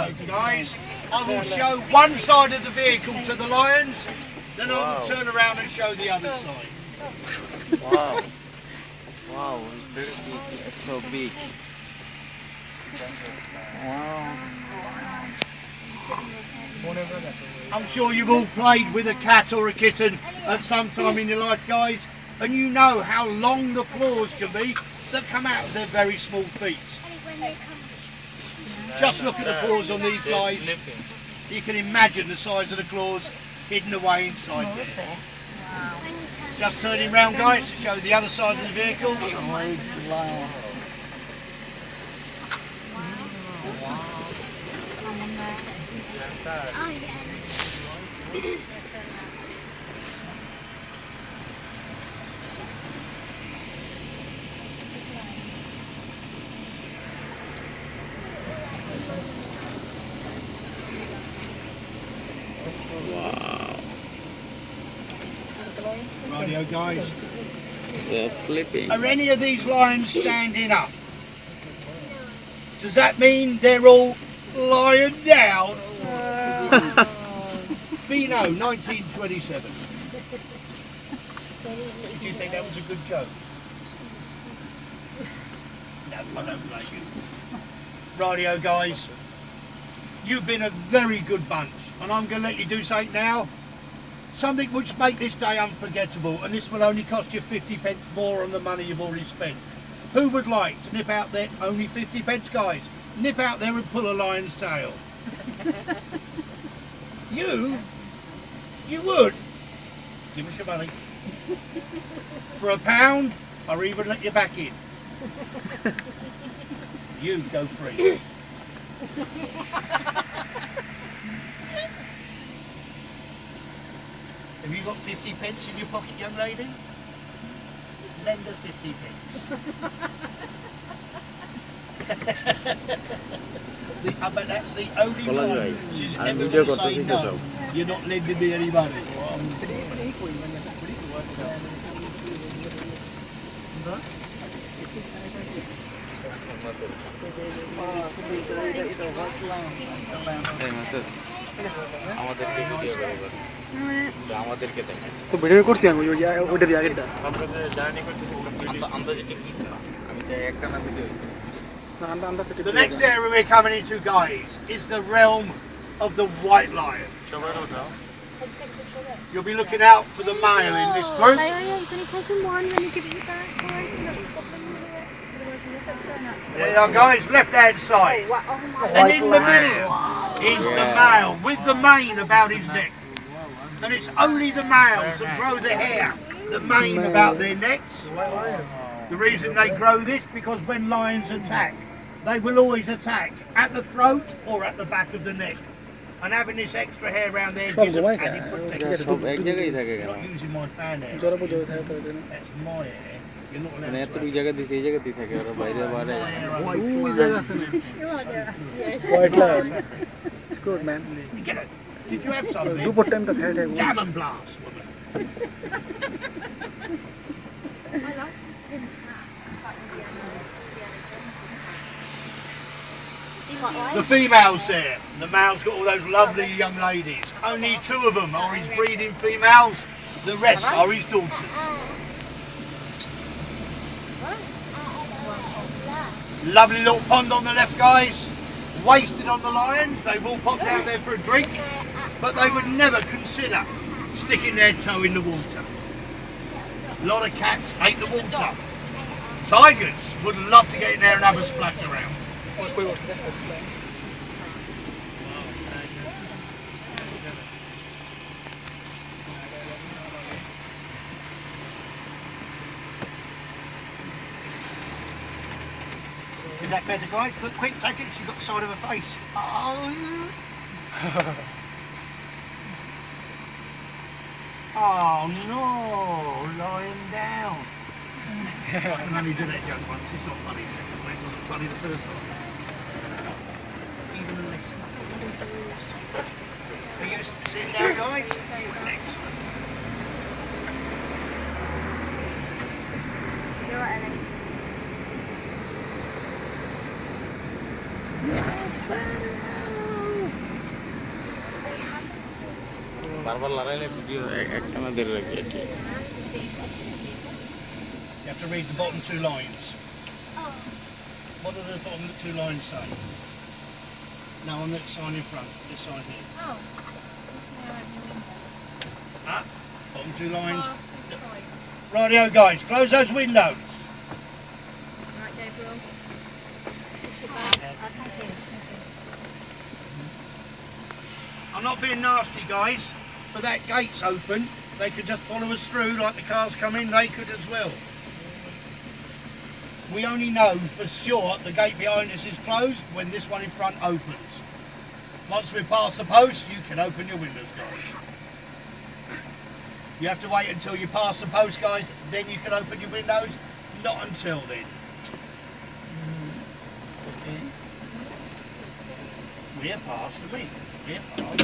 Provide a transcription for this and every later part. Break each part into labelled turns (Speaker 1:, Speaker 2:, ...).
Speaker 1: road, guys. I will show one side of the vehicle to the lions, then I will turn around and show the other side.
Speaker 2: Wow. Wow, it's very big. It's so big. Wow.
Speaker 1: I'm sure you've all played with a cat or a kitten at some time in your life, guys, and you know how long the claws can be that come out of their very small feet. Just look at the claws on these guys. You can imagine the size of the claws hidden away inside there. Just turning round, guys, to show the other side of the vehicle.
Speaker 2: Wow.
Speaker 1: Rightio, guys.
Speaker 2: They're sleeping.
Speaker 1: Are any of these lions standing up? Does that mean they're all lying down? Beano, 1927. Do you think that was a good joke? No, I don't blame you. Rightio, guys. You've been a very good bunch, and I'm going to let you do something now. Something which make this day unforgettable, and this will only cost you 50 pence more on the money you've already spent. Who would like to nip out there? Only 50 pence, guys. Nip out there and pull a lion's tail. You would. Give us your money. For £1, or even let you back in. You go free. Have you got 50 pence in your pocket, young lady? Lend her 50 pence. I bet that's the only time she's ever going to say no. You're not lending me any money.
Speaker 3: তো video করছি আমি ওইটা দিয়ে আগেরটা
Speaker 1: The next area we're coming into, guys, is the realm of the white lion. You'll be looking out for the male in this group.
Speaker 4: It's only taking one when you give it back.
Speaker 1: There you are, guys, left hand side. And in the middle is the male with the mane about his neck. And it's only the males that grow the hair, the mane about their necks. The reason they grow this, because when lions attack, they will always attack at the throat or at the back of the neck. And having this extra hair around there gives them added protection. You're not using my fan hair. That's my hair. You're not allowed to.
Speaker 3: White lion. It's good, man.
Speaker 1: Did you have something?
Speaker 3: Two time तक है
Speaker 1: Gammon blast, woman. The females there. The male's got all those lovely young ladies. Only 2 of them are his breeding females. The rest are his daughters. Lovely little pond on the left, guys. Wasted on the lions. They've all popped out there for a drink, but they would never consider sticking their toe in the water. A lot of cats hate the water. Tigers would love to get in there and have a splash around. Is that better, guys? Quick, take it. She's got the side of her face. Oh no, lying down. I can only do that joke once. It's not funny. Second one, it wasn't funny the first time. Even less funny. Are you sitting down, guys? Excellent.
Speaker 4: You're right, Ellie.
Speaker 2: বারবার লড়াইলে video একটানা ধরে রাখি এটি
Speaker 1: You have to read the bottom two lines. What do the bottom two lines say? No, on that sign in front, this sign here.
Speaker 4: Oh.
Speaker 1: Ah, bottom two lines. Rightio guys, close those windows.
Speaker 4: Right, Gabriel.
Speaker 1: I'm not being nasty guys, but that gate's open. They could just follow us through like the cars come in, they could as well. We only know for sure the gate behind us is closed when this one in front opens. Once we pass the post, you can open your windows, guys. You have to wait until you pass the post, guys, then you can open your windows. Not until then. We're past the week. We're past.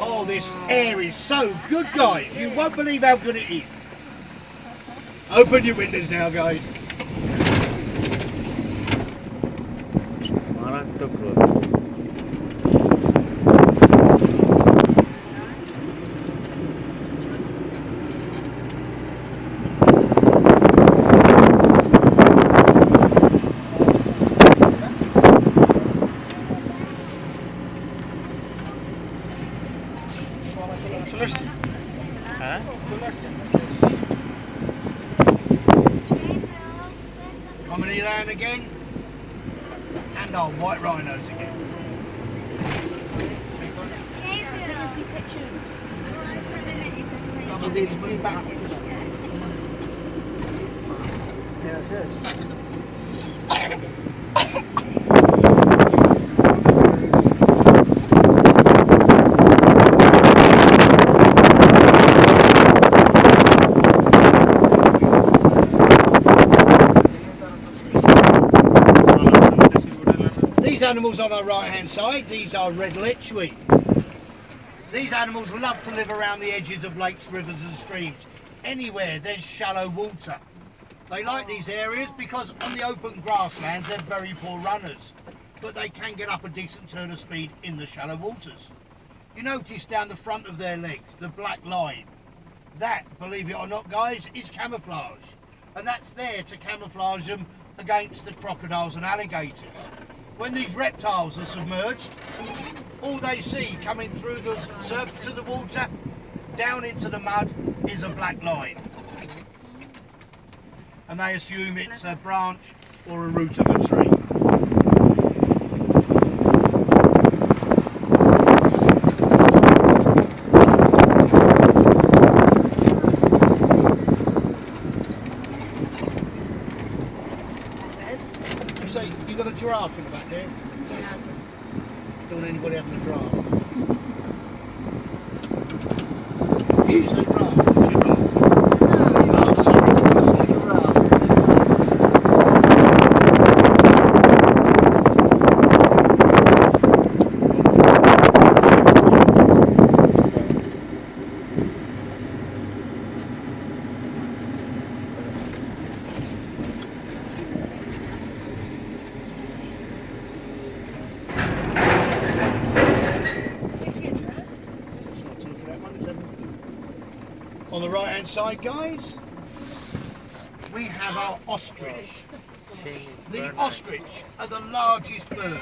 Speaker 1: Oh, this air is so good, guys. You won't believe how good it is. Open your windows now, guys.
Speaker 2: মারাত্মক রোদ
Speaker 3: চলে আসছি
Speaker 2: হ্যাঁ
Speaker 1: Comedy land again. And our white rhinos again. Some of these move backwards.
Speaker 3: Yes, yes.
Speaker 1: These animals on our right hand side, these are red lechwe. These animals love to live around the edges of lakes, rivers and streams. Anywhere there's shallow water. They like these areas because on the open grasslands they're very poor runners, but they can get up a decent turn of speed in the shallow waters. You notice down the front of their legs, the black line. That, believe it or not guys, is camouflage. And that's there to camouflage them against the crocodiles and alligators. When these reptiles are submerged, all they see coming through the surface of the water, down into the mud, is a black line. And they assume it's a branch or a root of a tree. You say you got a giraffe in the back there? Don't want anybody having a giraffe. You say giraffe, giraffe. Oh, sorry, it's a giraffe. On the right hand side guys, we have our ostrich. The ostrich are the largest bird.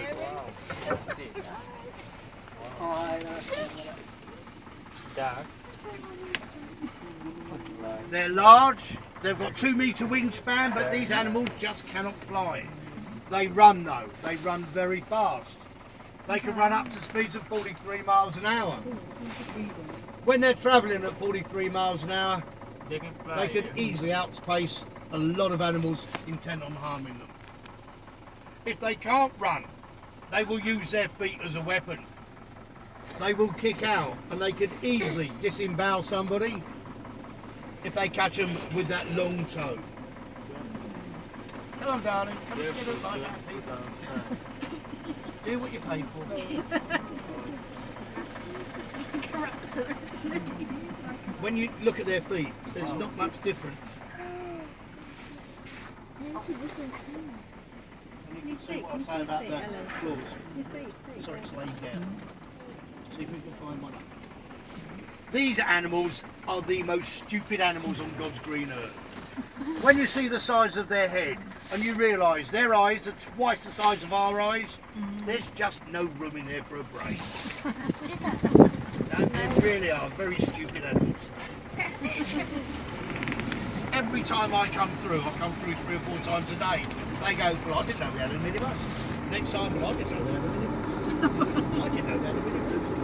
Speaker 1: They're large, they've got 2 metre wingspan, but these animals just cannot fly. They run though, they run very fast. They can run up to speeds of 43 miles an hour. When they're travelling at 43 miles an hour, they could easily outpace a lot of animals intent on harming them. If they can't run, they will use their feet as a weapon. They will kick out and they could easily disembowel somebody if they catch them with that long toe. Come on darling, come and get us like that people. Do what you pay for. When you look at their feet, there's not much difference.
Speaker 4: His feet,
Speaker 1: What I
Speaker 4: can
Speaker 1: say
Speaker 4: you
Speaker 1: about
Speaker 4: see his
Speaker 1: that
Speaker 4: feet, Ellen?
Speaker 1: claws.
Speaker 4: Can you see his feet?
Speaker 1: Sorry, it's laying down. See if we can find one. These animals are the most stupid animals on God's green earth. When you see the size of their head and you realise their eyes are twice the size of our eyes, there's just no room in there for a brain. No, they really are very stupid animals. Every time I come through 3 or 4 times a day, they go, well, I didn't know we had a minibus. Next time, well, I didn't know they had a minibus. I didn't know they had a minibus.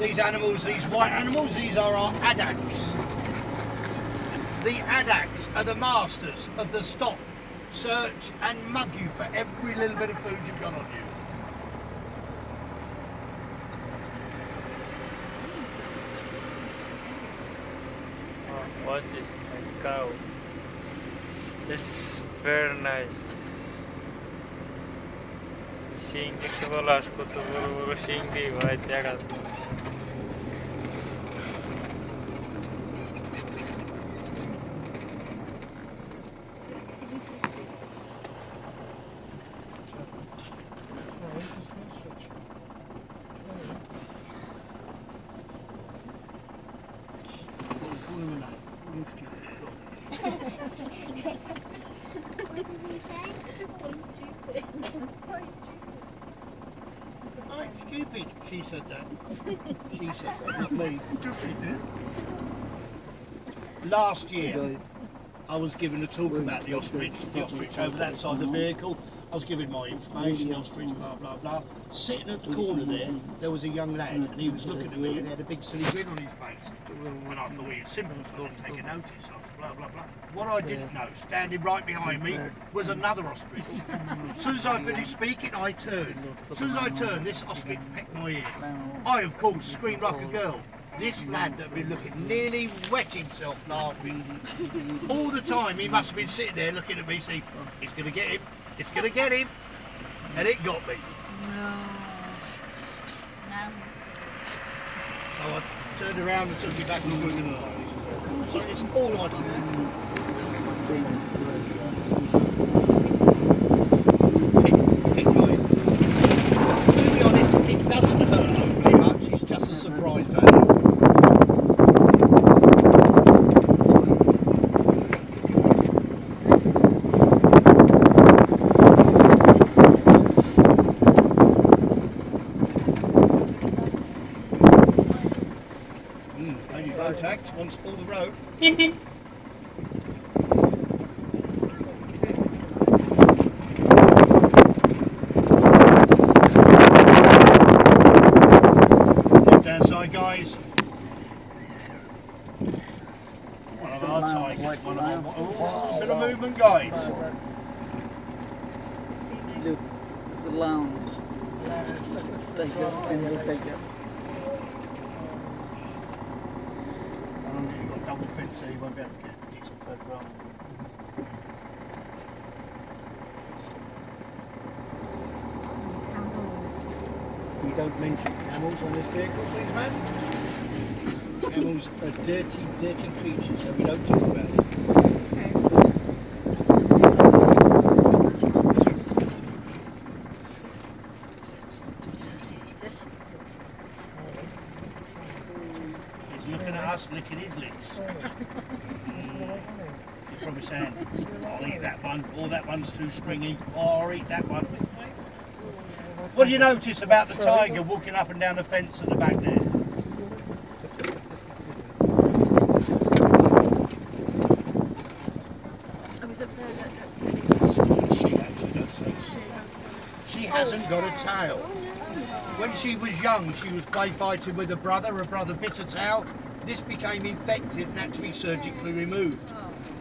Speaker 1: These animals, these white animals, these are our addax. The addax are the masters of the stop, search and mug you for every little bit of food you've got on you.
Speaker 2: Oh, watch this, a cow. This is very nice. শিং দেখতে বলো, আর কত বড় বড় শিং দিয়ে ভাই দেখা।
Speaker 1: Stupid, she said that. She said that, not me. Last year, I was given a talk about the ostrich over that side of the vehicle. I was giving my information, the ostrich, blah, blah, blah. Sitting at the corner there was a young lad, and he was looking at me, and he had a big silly grin on his face. And I thought he was simple, so I didn't take a notice. I was blah, blah, blah. What I didn't know, standing right behind me, was another ostrich. As soon as I finished speaking, I turned. As soon as I turned, this ostrich pecked my ear. I, of course, screamed like a girl. This lad that had been looking nearly wet himself laughing. All the time he must have been sitting there looking at me saying, it's going to get him, it's going to get him. And it got me.
Speaker 4: No.
Speaker 1: So I turned around and took it back and threw it in the eyes. So it's all I can do. Pick my ear. To be honest, it doesn't hurt overly much, it's just a surprise value. Maybe Rotax wants all the road. Left hand side, guys. One of our tigers. One of our, oh, bit of movement, guys.
Speaker 3: Look, it's the lounge. Take it, and we'll take it.
Speaker 1: You've got double fence there, you won't be able to get a decent photograph. We don't mention camels on this vehicle, please, man. Camels are dirty, dirty creatures, so we don't talk about it. He's looking at us, licking his lips. He's probably saying, I'll eat that one, or that one's too stringy, or I'll eat that one. What do you notice about the tiger walking up and down the fence at the back there? She actually does say so. She hasn't got a tail. When she was young, she was play fighting with her brother bit a tail. This became infected and had to be surgically removed.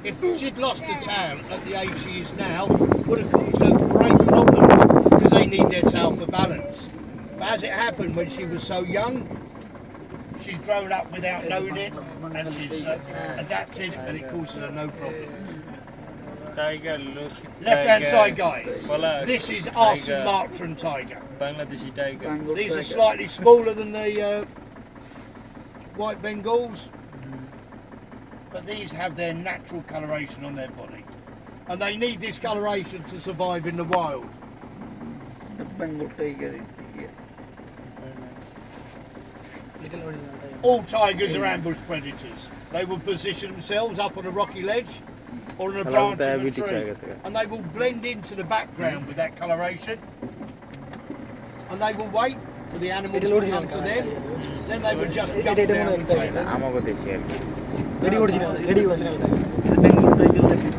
Speaker 1: If she'd lost a tail at the age she is now, would have caused her great problems because they need their tail for balance. But as it happened when she was so young, she's grown up without knowing it and she's adapted and it causes her no problems.
Speaker 2: Tiger, look.
Speaker 1: Left hand side, guys.
Speaker 2: Voilà.
Speaker 1: This is Arsene Martran tiger.
Speaker 2: Bangladeshi tiger.
Speaker 1: These are slightly smaller than the white Bengals, but these have their natural coloration on their body. And they need this coloration to survive in the wild.
Speaker 3: The Bengal tiger is here.
Speaker 5: Little original.
Speaker 1: All tigers are ambush predators. They will position themselves up on a rocky ledge or on a branch of a tree, and they will blend into the background with that coloration. And they will wait for the animals to come to them. Then they will just jump down and take them.
Speaker 2: আমাকে দেশে আর কি
Speaker 5: Very original. Very original.
Speaker 3: The Bengal tiger like this.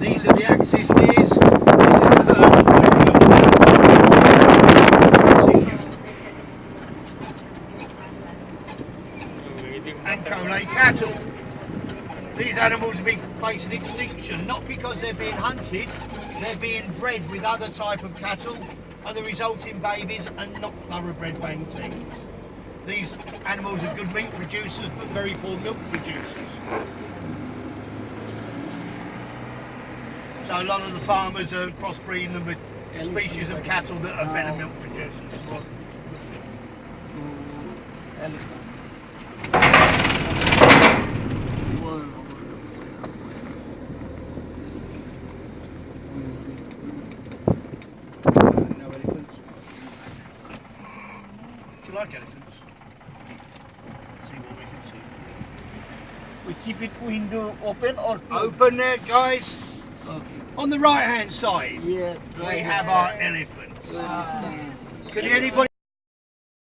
Speaker 1: These are the axis deers. This is the herd of bushville. And Coley cattle. These animals are facing extinction, not because they're being hunted, they're being bred with other type of cattle, and the resulting babies are not thoroughbred Bantings. These animals are good meat producers, but very poor milk producers. So a lot of the farmers are crossbreeding them with species of cattle that are better milk producers.
Speaker 3: Elephant.
Speaker 1: No elephants. Do you like elephants? See what we can see.
Speaker 3: We keep it window open or closed?
Speaker 1: Open there, guys.
Speaker 3: Okay.
Speaker 1: On the right hand side,
Speaker 3: Yes.
Speaker 1: we have our elephants.
Speaker 3: Yes.
Speaker 1: Can anybody